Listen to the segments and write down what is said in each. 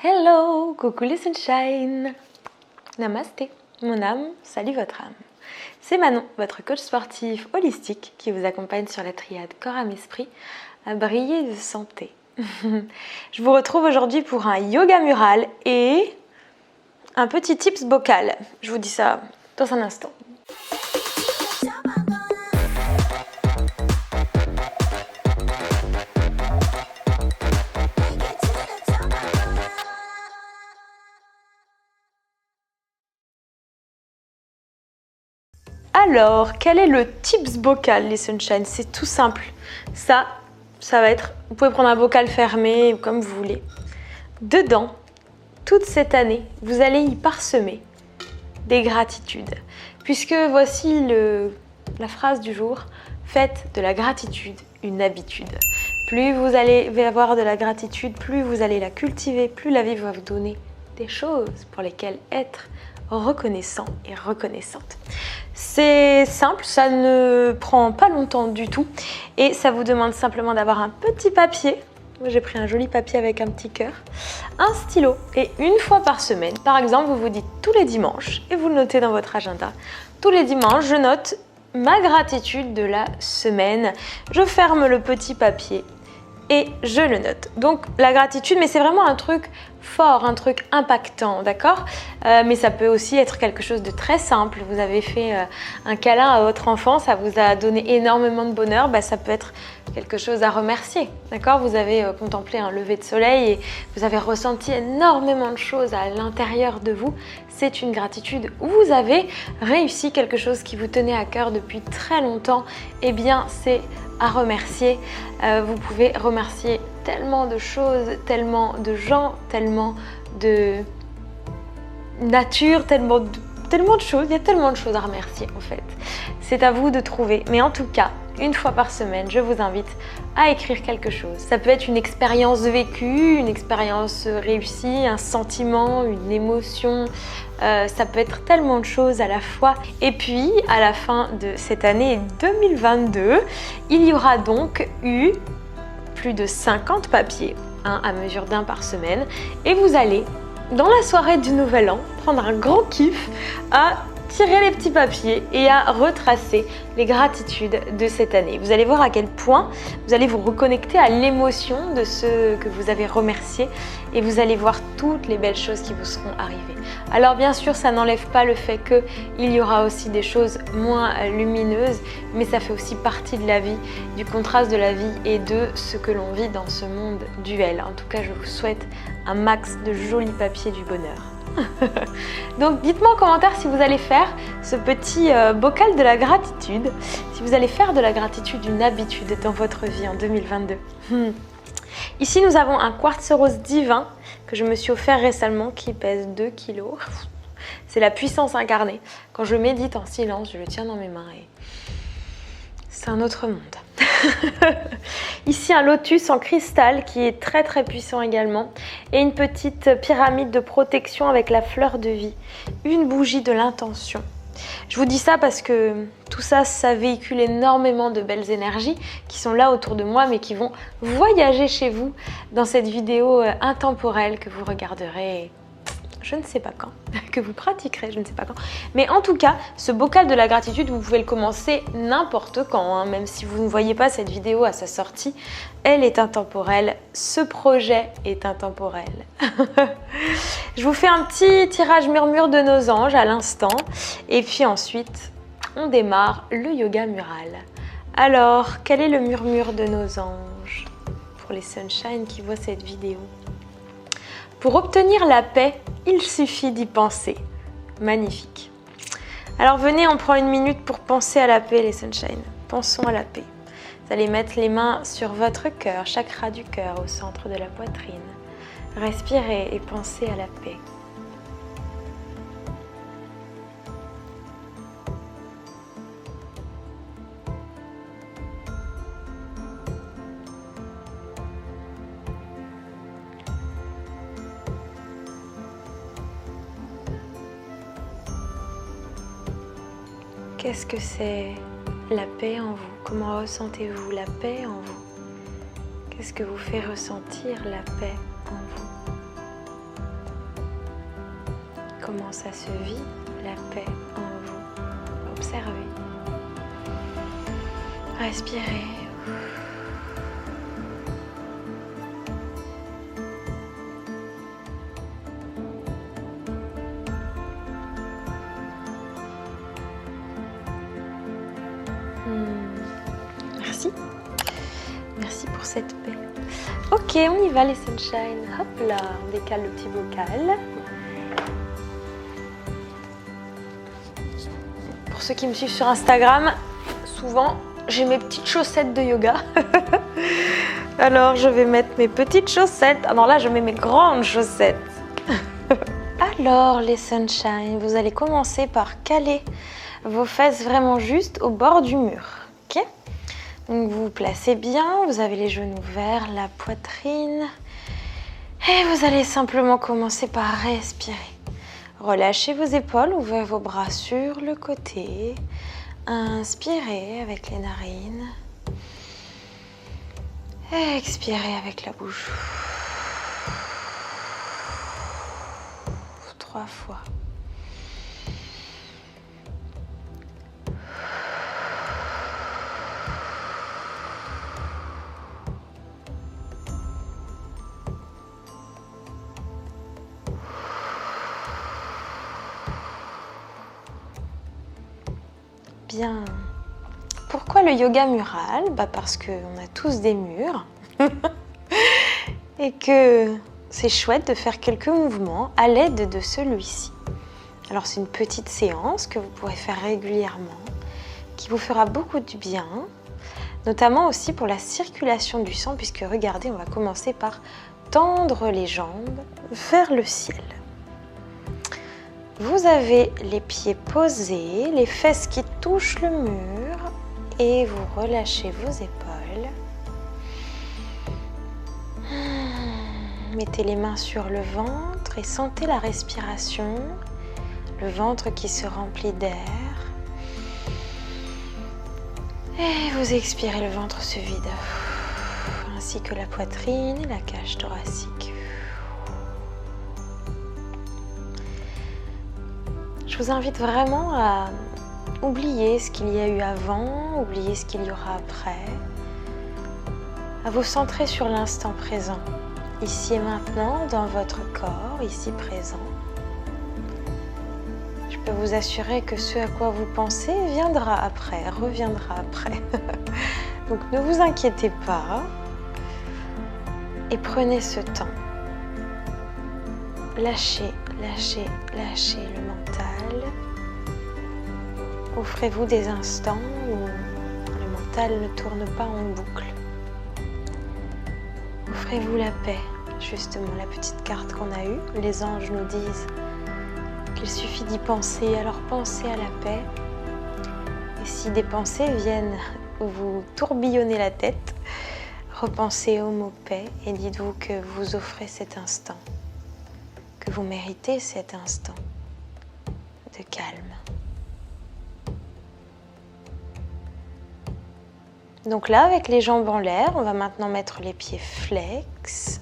Hello, coucou les sunshine. Namasté, mon âme, salut votre âme. C'est Manon, votre coach sportif holistique qui vous accompagne sur la triade corps, âme, esprit à briller de santé. Je vous retrouve aujourd'hui pour un yoga mural et un petit tips bocal. Je vous dis ça dans un instant. Alors, quel est le tips bocal, les sunshine? C'est tout simple. Ça va être, vous pouvez prendre un bocal fermé, comme vous voulez. Dedans, toute cette année, vous allez y parsemer des gratitudes. Puisque voici la phrase du jour, faites de la gratitude une habitude. Plus vous allez avoir de la gratitude, plus vous allez la cultiver, plus la vie va vous donner des choses pour lesquelles être reconnaissant et reconnaissante. C'est simple, ça ne prend pas longtemps du tout et ça vous demande simplement d'avoir un petit papier. Moi j'ai pris un joli papier avec un petit cœur, un stylo et une fois par semaine, par exemple vous vous dites tous les dimanches et vous le notez dans votre agenda. Tous les dimanches je note ma gratitude de la semaine, je ferme le petit papier et je le note. Donc la gratitude, mais c'est vraiment un truc fort, un truc impactant, d'accord? Mais ça peut aussi être quelque chose de très simple. Vous avez fait un câlin à votre enfant, ça vous a donné énormément de bonheur, ça peut être quelque chose à remercier, d'accord? Vous avez contemplé un lever de soleil et vous avez ressenti énormément de choses à l'intérieur de vous. C'est une gratitude. Vous avez réussi quelque chose qui vous tenait à cœur depuis très longtemps. Eh bien, c'est à remercier. Vous pouvez remercier tellement de choses, tellement de gens, tellement de nature, tellement de choses. Il y a tellement de choses à remercier en fait. C'est à vous de trouver. Mais en tout cas, une fois par semaine, je vous invite à écrire quelque chose. Ça peut être une expérience vécue, une expérience réussie, un sentiment, une émotion. Ça peut être tellement de choses à la fois. Et puis, à la fin de cette année 2022, il y aura donc eu plus de 50 papiers, à mesure d'un par semaine. Et vous allez, dans la soirée du Nouvel An, prendre un grand kiff à tirer les petits papiers et à retracer les gratitudes de cette année. Vous allez voir à quel point vous allez vous reconnecter à l'émotion de ceux que vous avez remerciés et vous allez voir toutes les belles choses qui vous seront arrivées. Alors bien sûr, ça n'enlève pas le fait qu'il y aura aussi des choses moins lumineuses, mais ça fait aussi partie de la vie, du contraste de la vie et de ce que l'on vit dans ce monde duel. En tout cas, je vous souhaite un max de jolis papiers du bonheur. Donc dites-moi en commentaire si vous allez faire ce petit bocal de la gratitude, si vous allez faire de la gratitude une habitude dans votre vie en 2022. Ici nous avons un quartz rose divin que je me suis offert récemment qui pèse 2 kg. C'est la puissance incarnée. Quand je médite en silence, je le tiens dans mes mains et c'est un autre monde. Ici un lotus en cristal qui est très très puissant également et une petite pyramide de protection avec la fleur de vie, une bougie de l'intention. Je vous dis ça parce que tout ça, ça véhicule énormément de belles énergies qui sont là autour de moi mais qui vont voyager chez vous dans cette vidéo intemporelle que vous regarderez je ne sais pas quand, que vous pratiquerez, je ne sais pas quand. Mais en tout cas, ce bocal de la gratitude, vous pouvez le commencer n'importe quand, même si vous ne voyez pas cette vidéo à sa sortie, elle est intemporelle, ce projet est intemporel. Je vous fais un petit tirage murmure de nos anges à l'instant, et puis ensuite, on démarre le yoga mural. Alors, quel est le murmure de nos anges pour les sunshine qui voient cette vidéo? Pour obtenir la paix, il suffit d'y penser. Magnifique. Alors venez, on prend une minute pour penser à la paix, les sunshine. Pensons à la paix. Vous allez mettre les mains sur votre cœur, chakra du cœur, au centre de la poitrine. Respirez et pensez à la paix. Qu'est-ce que c'est la paix en vous? Comment ressentez-vous la paix en vous? Qu'est-ce que vous fait ressentir la paix en vous? comment ça se vit, la paix en vous. Observez. Respirez. Merci. Merci pour cette paix. Ok, on y va les sunshine. Hop là, on décale le petit bocal. Pour ceux qui me suivent sur Instagram, souvent j'ai mes petites chaussettes de yoga. Alors je vais mettre mes petites chaussettes. Ah non, là je mets mes grandes chaussettes. Alors les sunshine, vous allez commencer par caler vos fesses vraiment juste au bord du mur. Ok ? Donc vous vous placez bien, vous avez les genoux vers la poitrine. Et vous allez simplement commencer par respirer. Relâchez vos épaules, ouvrez vos bras sur le côté. Inspirez avec les narines. Expirez avec la bouche. 3 fois. Bien. Pourquoi le yoga mural ? Parce qu'on a tous des murs et que c'est chouette de faire quelques mouvements à l'aide de celui-ci. Alors c'est une petite séance que vous pourrez faire régulièrement qui vous fera beaucoup de bien, notamment aussi pour la circulation du sang puisque regardez, on va commencer par tendre les jambes vers le ciel. Vous avez les pieds posés, les fesses qui touchent le mur et vous relâchez vos épaules. Mettez les mains sur le ventre et sentez la respiration, le ventre qui se remplit d'air. Et vous expirez, le ventre se vide, ainsi que la poitrine et la cage thoracique. Je vous invite vraiment à oublier ce qu'il y a eu avant, oublier ce qu'il y aura après, à vous centrer sur l'instant présent, ici et maintenant, dans votre corps, ici présent. Je peux vous assurer que ce à quoi vous pensez viendra après, reviendra après. Donc ne vous inquiétez pas et prenez ce temps. Lâchez, lâchez, lâchez le mental. Offrez-vous des instants où le mental ne tourne pas en boucle. Offrez-vous la paix, justement, la petite carte qu'on a eue. Les anges nous disent qu'il suffit d'y penser, alors pensez à la paix. Et si des pensées viennent vous tourbillonner la tête, repensez au mot paix et dites-vous que vous offrez cet instant, que vous méritez cet instant de calme. Donc là, avec les jambes en l'air, on va maintenant mettre les pieds flex.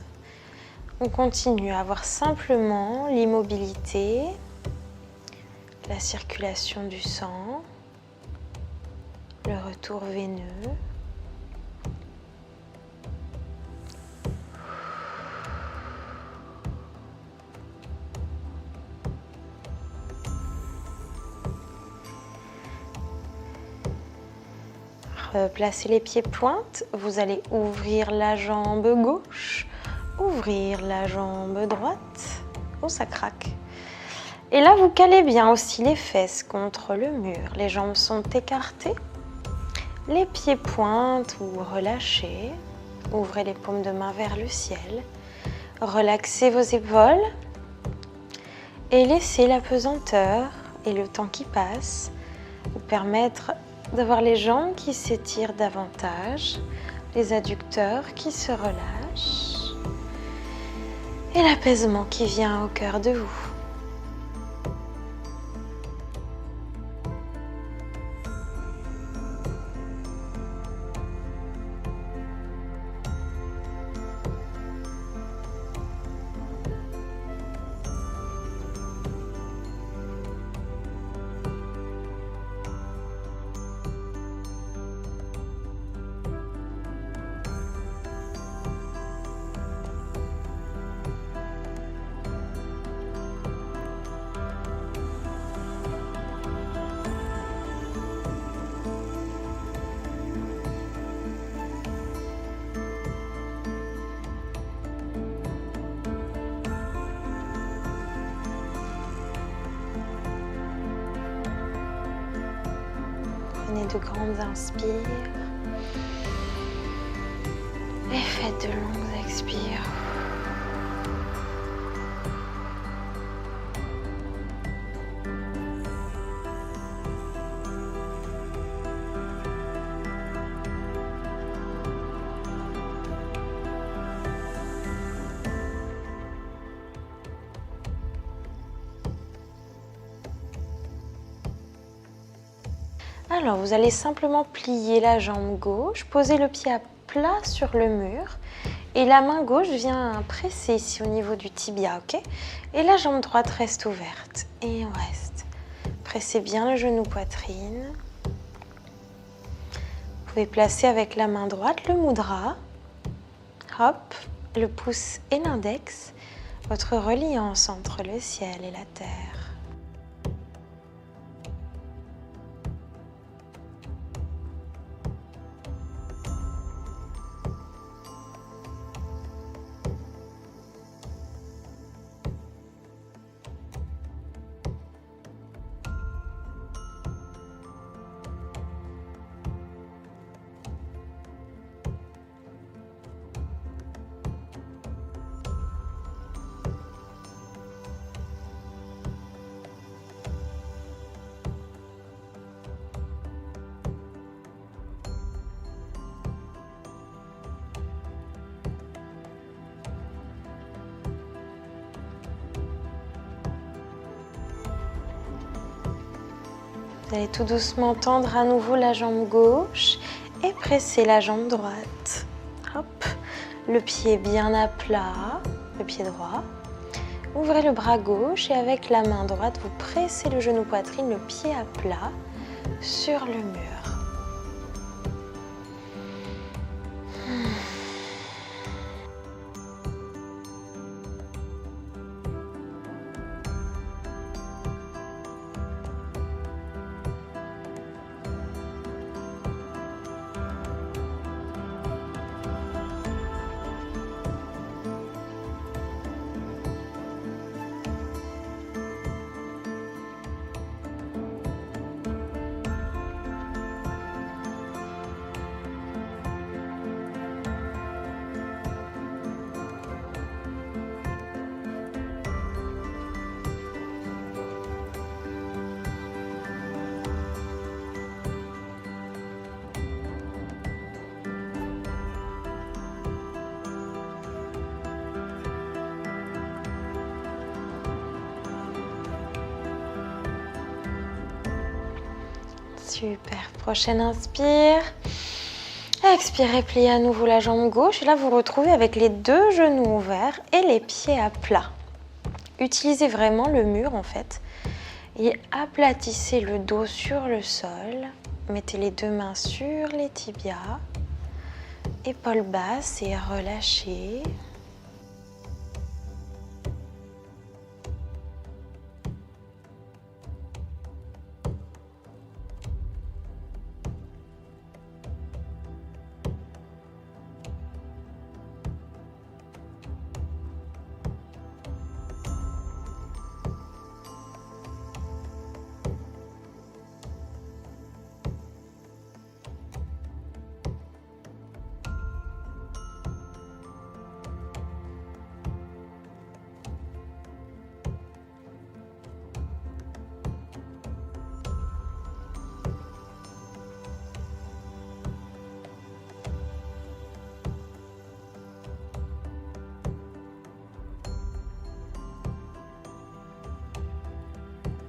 On continue à avoir simplement l'immobilité, la circulation du sang, le retour veineux. Placez les pieds pointes, vous allez ouvrir la jambe gauche, ouvrir la jambe droite. Oh, ça craque. Et là, vous calez bien aussi les fesses contre le mur. Les jambes sont écartées. Les pieds pointent ou relâchez. Ouvrez les paumes de main vers le ciel. Relaxez vos épaules. Et laissez la pesanteur et le temps qui passe vous permettre d'avoir les jambes qui s'étirent davantage, les adducteurs qui se relâchent et l'apaisement qui vient au cœur de vous. Prenez de grandes inspires et faites de longues expires. Alors, vous allez simplement plier la jambe gauche, poser le pied à plat sur le mur et la main gauche vient presser ici au niveau du tibia, ok? Et la jambe droite reste ouverte et on reste. Pressez bien le genou poitrine. Vous pouvez placer avec la main droite le mudra. Hop, le pouce et l'index, votre reliance entre le ciel et la terre. Vous allez tout doucement tendre à nouveau la jambe gauche et presser la jambe droite. Hop, le pied bien à plat, le pied droit. Ouvrez le bras gauche et avec la main droite, vous pressez le genou poitrine, le pied à plat sur le mur. Super, prochaine inspire. Expirez, pliez à nouveau la jambe gauche. Et là, vous retrouvez avec les deux genoux ouverts et les pieds à plat. Utilisez vraiment le mur en fait. Et aplatissez le dos sur le sol. Mettez les deux mains sur les tibias. Épaules basses et relâchez.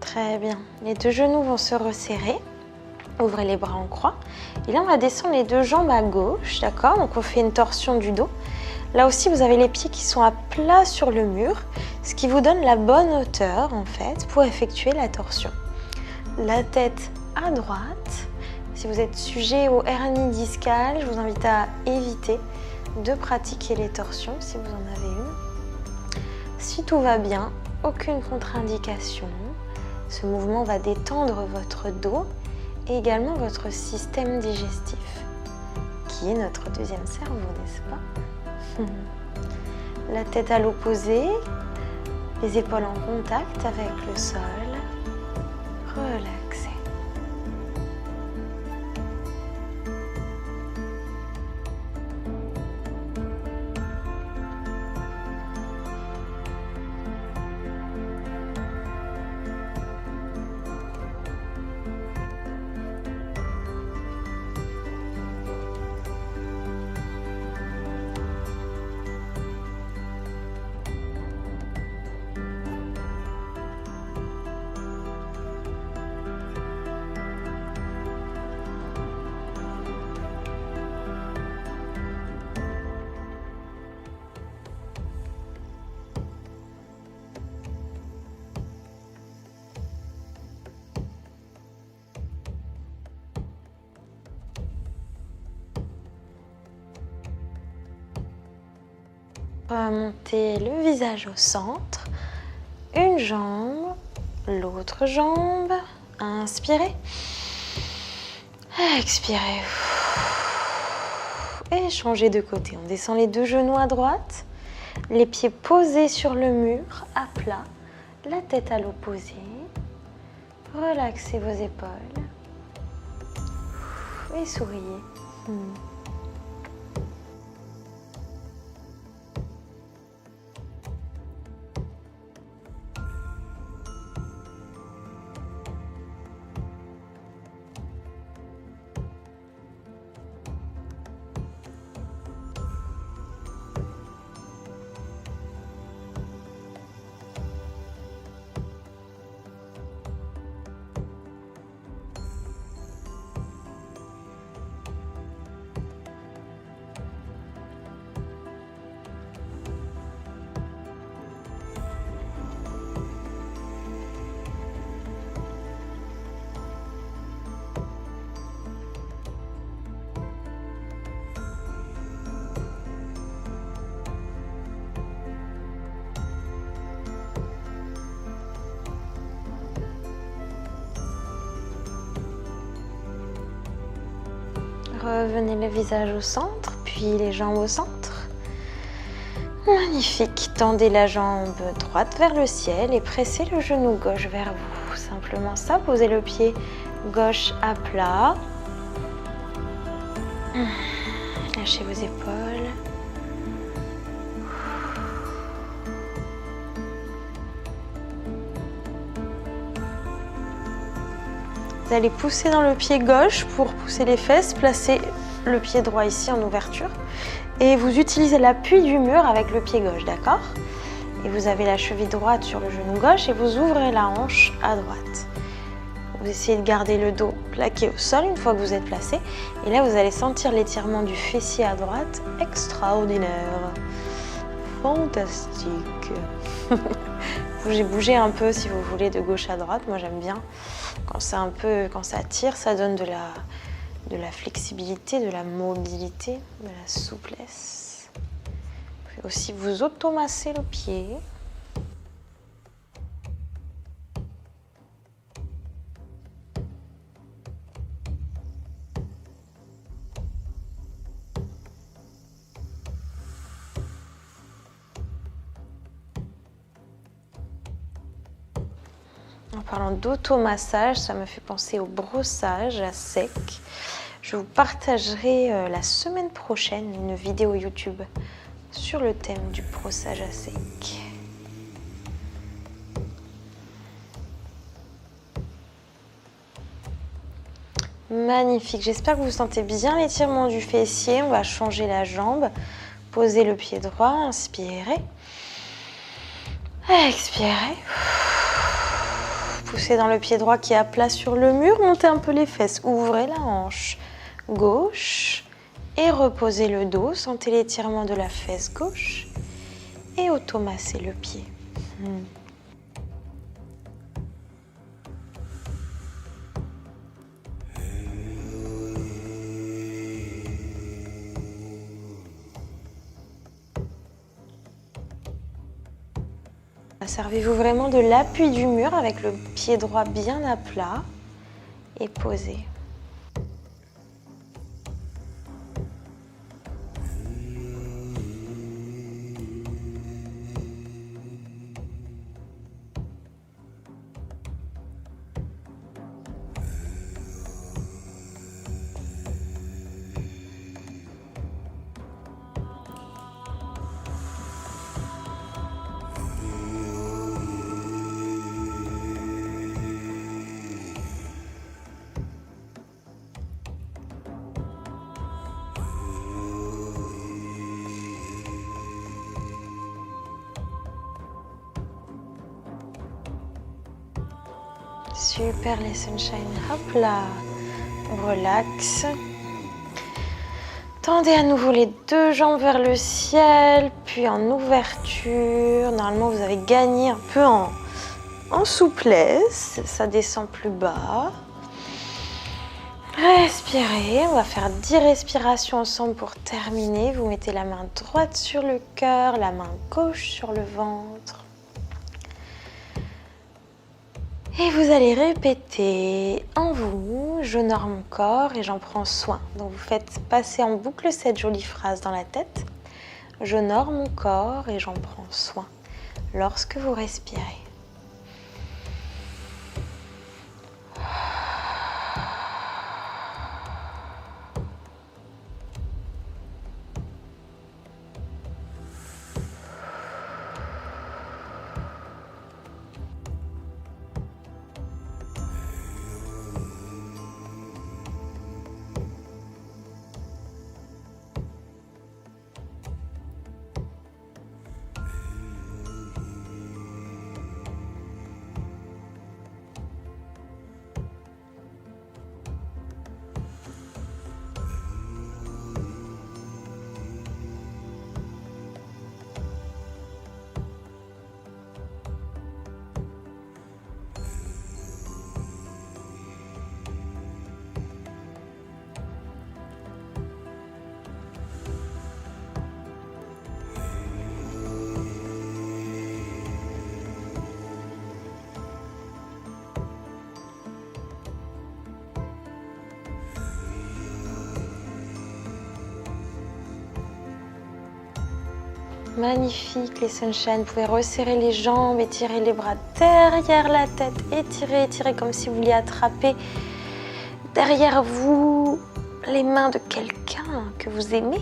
Très bien. Les deux genoux vont se resserrer. Ouvrez les bras en croix. Et là, on va descendre les deux jambes à gauche, d'accord? Donc, on fait une torsion du dos. Là aussi, vous avez les pieds qui sont à plat sur le mur, ce qui vous donne la bonne hauteur, en fait, pour effectuer la torsion. La tête à droite. Si vous êtes sujet aux hernies discales, je vous invite à éviter de pratiquer les torsions si vous en avez une. Si tout va bien, aucune contre-indication. Ce mouvement va détendre votre dos et également votre système digestif, qui est notre deuxième cerveau, n'est-ce pas? La tête à l'opposé, les épaules en contact avec le sol. Relaxez. Remontez le visage au centre. Une jambe, l'autre jambe. Inspirez. Expirez. Et changez de côté. On descend les deux genoux à droite. Les pieds posés sur le mur, à plat. La tête à l'opposé. Relaxez vos épaules. Et souriez. Revenez le visage au centre, puis les jambes au centre. Magnifique. Tendez la jambe droite vers le ciel et pressez le genou gauche vers vous. Simplement ça, posez le pied gauche à plat. Lâchez vos épaules. Vous allez pousser dans le pied gauche pour pousser les fesses, placez le pied droit ici en ouverture et vous utilisez l'appui du mur avec le pied gauche, d'accord? Et vous avez la cheville droite sur le genou gauche et vous ouvrez la hanche à droite. Vous essayez de garder le dos plaqué au sol une fois que vous êtes placé et là vous allez sentir l'étirement du fessier à droite, extraordinaire, fantastique. Bougez un peu si vous voulez de gauche à droite, moi j'aime bien. Quand ça tire, ça donne de la flexibilité, de la mobilité, de la souplesse. Vous pouvez aussi vous automasser le pied. En parlant d'automassage, ça me fait penser au brossage à sec. Je vous partagerai la semaine prochaine une vidéo YouTube sur le thème du brossage à sec. Magnifique, j'espère que vous sentez bien l'étirement du fessier. On va changer la jambe. Posez le pied droit, inspirez. Expirez. Poussez dans le pied droit qui est à plat sur le mur, montez un peu les fesses, ouvrez la hanche gauche et reposez le dos, sentez l'étirement de la fesse gauche et automassez le pied. Servez-vous vraiment de l'appui du mur avec le pied droit bien à plat et posé. Super les sunshine, hop là, on relaxe. Tendez à nouveau les deux jambes vers le ciel, puis en ouverture. Normalement vous avez gagné un peu en souplesse, ça descend plus bas. Respirez, on va faire 10 respirations ensemble pour terminer. Vous mettez la main droite sur le cœur, la main gauche sur le ventre. Et vous allez répéter en vous, j'honore mon corps et j'en prends soin. Donc vous faites passer en boucle cette jolie phrase dans la tête. J'honore mon corps et j'en prends soin lorsque vous respirez. Magnifique les sunshine, vous pouvez resserrer les jambes, étirer les bras derrière la tête, étirer, étirer comme si vous vouliez attraper derrière vous les mains de quelqu'un que vous aimez.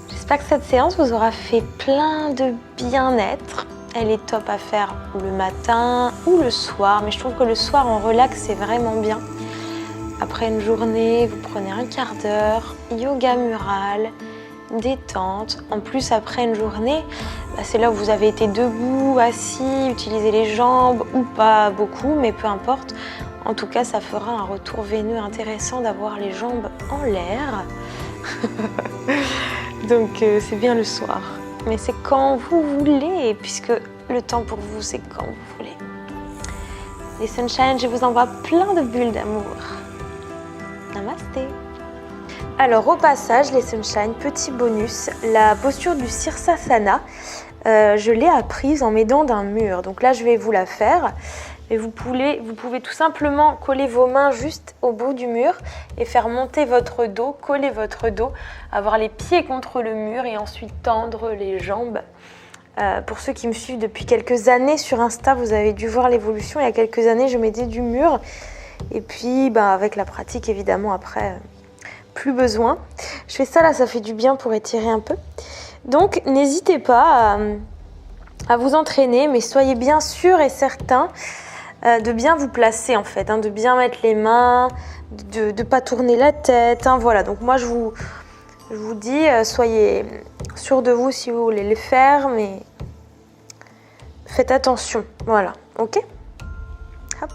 J'espère que cette séance vous aura fait plein de bien-être. Elle est top à faire le matin ou le soir, mais je trouve que le soir en relax c'est vraiment bien. Après une journée, vous prenez un quart d'heure, yoga mural, détente. En plus, après une journée, c'est là où vous avez été debout, assis, utilisez les jambes ou pas beaucoup, mais peu importe. En tout cas, ça fera un retour veineux intéressant d'avoir les jambes en l'air. Donc, c'est bien le soir. Mais c'est quand vous voulez, puisque le temps pour vous, c'est quand vous voulez. Les sunshine, je vous envoie plein de bulles d'amour. Namasté. Alors au passage, les sunshine, petit bonus, la posture du Sirsasana, je l'ai apprise en m'aidant d'un mur. Donc là, je vais vous la faire. Et vous pouvez tout simplement coller vos mains juste au bout du mur et faire monter votre dos, coller votre dos, avoir les pieds contre le mur et ensuite tendre les jambes. Pour ceux qui me suivent depuis quelques années sur Insta, vous avez dû voir l'évolution. Il y a quelques années, je m'aidais du mur. Et puis, avec la pratique, évidemment, après... plus besoin. Je fais ça là, ça fait du bien pour étirer un peu. Donc n'hésitez pas à vous entraîner, mais soyez bien sûr et certain de bien vous placer en fait, de bien mettre les mains, de ne pas tourner la tête. Voilà, donc moi je vous dis, soyez sûr de vous si vous voulez les faire, mais faites attention. Voilà, ok ? Hop.